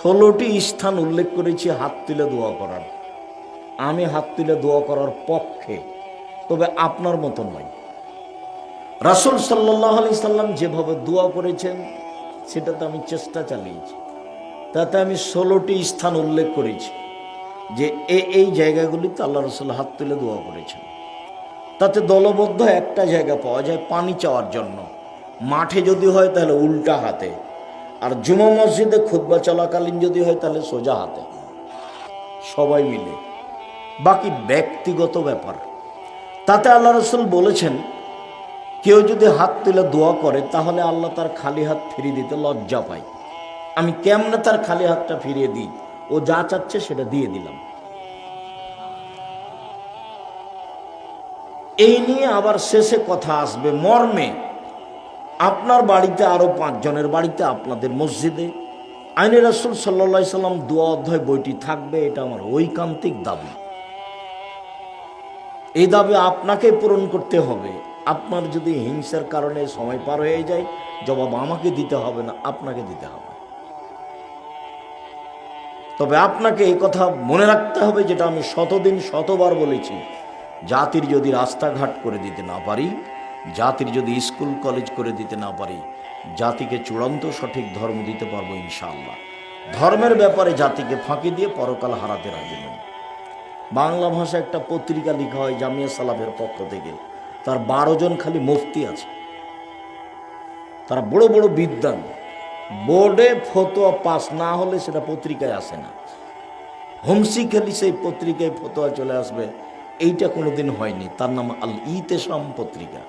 16টি স্থান উল্লেখ করেছি হাত তুলে দোয়া করার। আমি হাত তুলে দোয়া করার পক্ষে, তবে আপনার মতো নয়। রাসূল সাল্লাল্লাহু আলাইহি সাল্লাম যেভাবে দোয়া করেছেন সেটাতে আমি চেষ্টা চালিয়েছি। তাতে আমি 16টি স্থান উল্লেখ করেছি যে এই জায়গাগুলিতে আল্লাহ রাসূল হাত তুলে দোয়া করেছেন। তাতে দলবদ্ধ একটা জায়গা পাওয়া যায় পানি চাওয়ার জন্য। মাঠে যদি হয় তাহলে উল্টা হাতে, আর জুমা মসজিদে খুতবা চলাকালীন যদি হয় তাহলে সোজা হাতে, সবাই মিলে। বাকি ব্যক্তিগত ব্যাপার। তাতে আল্লাহ রাসূল বলেছেন কেউ যদি হাত তুলে দোয়া করে তাহলে আল্লাহ তার খালি হাত ফিরিয়ে দিতে লজ্জা পায়। আমি কেমনে তার খালি হাতটা ফিরিয়ে দিই? ও যা চাচ্ছে সেটা দিয়ে দিলাম। এই নিয়ে আবার শেষে কথা আসবে মর্মে আপনার বাড়িতে আরো 5 জনের বাড়িতে, আপনাদের মসজিদে আইনে রাসূল সাল্লাল্লাহু আলাইহি সাল্লাম দোয়া অধ্যায় বইটি থাকবে। এটা আমার ঐকান্তিক দাবি। এই দাবি আপনাকে পূরণ করতে হবে। আপনার যদি হিংসার কারণে সময় পার হয়ে যায়, জবাব আমাকে দিতে হবে না, আপনাকে দিতে হবে। তবে আপনাকে এই কথা মনে রাখতে হবে, যেটা আমি শতদিন শতবার বলেছি, জাতির যদি রাস্তাঘাট করে দিতে না পারি, জাতির যদি স্কুল কলেজ করে দিতে না পারি, জাতিকে চূড়ান্ত সঠিক ধর্ম দিতে পারবো ইনশাআল্লাহ। ধর্মের ব্যাপারে জাতিকে ফাঁকি দিয়ে পরকাল হারাতে রাজি নই। বাংলা ভাষায় একটা পত্রিকা লেখা হয় জামিয়া সালাফের পক্ষ থেকে, তার 12 জন খালি মুফতি আছে। তারা বড় বড় বিদ্বান। বোর্ডে ফতোয়া পাস না হলে সেটা পত্রিকায় আসে না। হুমসি খেলি সেই পত্রিকায় ফতোয়া চলে আসবে, এইটা কোনোদিন হয়নি। তার নাম আল ইতেসাম পত্রিকা।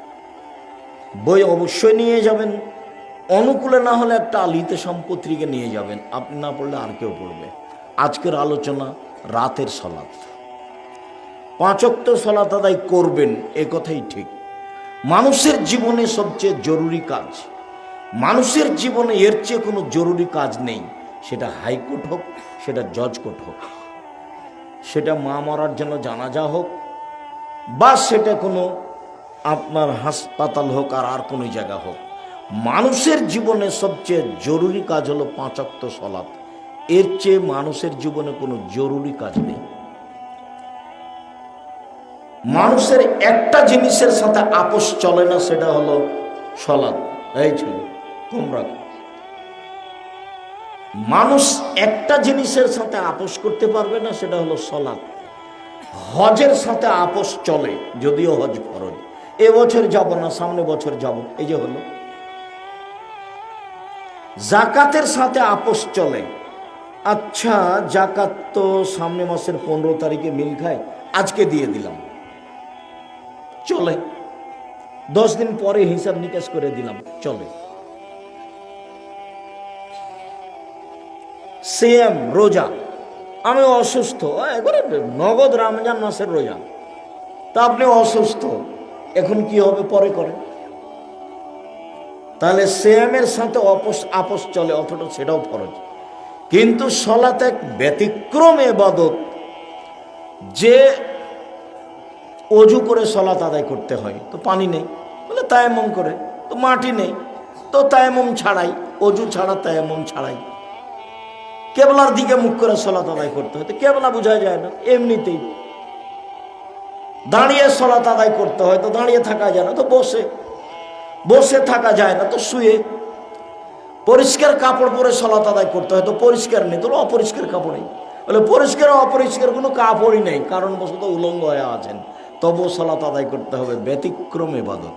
বই অবশ্যই নিয়ে যাবেন, অনুকূলে না হলে একটা আল ইতেসাম পত্রিকা নিয়ে যাবেন। আপনি না পড়লে আর কেউ পড়বে। আজকের আলোচনা রাতের সালাত। 5 ওয়াক্ত সালাত আদায় করবেন, এ কথাই ঠিক। মানুষের জীবনে সবচেয়ে জরুরি কাজ, মানুষের জীবনে এর চেয়ে কোনো জরুরি কাজ নেই। সেটা হাইকোর্ট হোক, সেটা জজ কোর্ট হোক, সেটা মা মরার জন্য জানাজা হোক, বা সেটা কোনো আপনার হাসপাতাল হোক, আর কোনো জায়গা হোক। মানুষের জীবনে সবচেয়ে জরুরি কাজ হলো 5 ওয়াক্ত সালাত। এর চেয়ে মানুষের জীবনে কোনো জরুরি কাজ নেই। মানুষের একটা জিনিসের সাথে আপোষ চলে না, সেটা হলো সালাত। এই ছেলে তোমরা, মানুষ একটা জিনিসের সাথে আপোষ করতে পারবে না, সেটা হলো সালাত। হজের সাথে আপোষ চলে, যদিও হজ ফরজ। এবছর যাব না, সামনে বছর যাব, এই যে হলো। জাকাতের সাথে আপোষ চলে। আচ্ছা, জাকাত তো সামনে মাসের 15 তারিখে মিল খায়, আজকে দিয়ে দিলাম, চলে। 10 দিন পরে হিসাব নিকাশ করে দিলাম, চলে। সেম রোজা, আমি অসুস্থ, একবারে নগদ রমজান মাসের রোজা, তা আপনি অসুস্থ, এখন কি হবে পরে করেন। তাহলে সেমের সাথে আপোষ চলে, অথচ সেটাও ফরজ। কিন্তু সালাত এক ব্যতিক্রম ইবাদত, যে অজু করে সালাত আদায় করতে হয়। তো পানি নেই বলে তায়াম্মুম করে, তো মাটি নেই তো তায়াম্মুম ছাড়াই, অজু ছাড়া তায়াম্মুম ছাড়াই। কেবলার দিকে মুখ করে সালাত আদায় করতে হয়, তো কেবলা বোঝা যায় না এমনিতেই। দাঁড়িয়ে সালাত আদায় করতে হয়, তো দাঁড়িয়ে থাকা যায় না, তো বসে থাকা যায় না, তো শুয়ে। পরিষ্কার কাপড় পরে সালাত আদায় করতে হয়, তো পরিষ্কার নেই, তো অপরিষ্কার কাপড়। বলে পরিষ্কার অপরিষ্কার কোনো কাপড়ই নেই, কারণ বশত উলঙ্গ হয়ে আছেন, তবু সালাত আদায় করতে হবে। ব্যতিক্রম ইবাদত।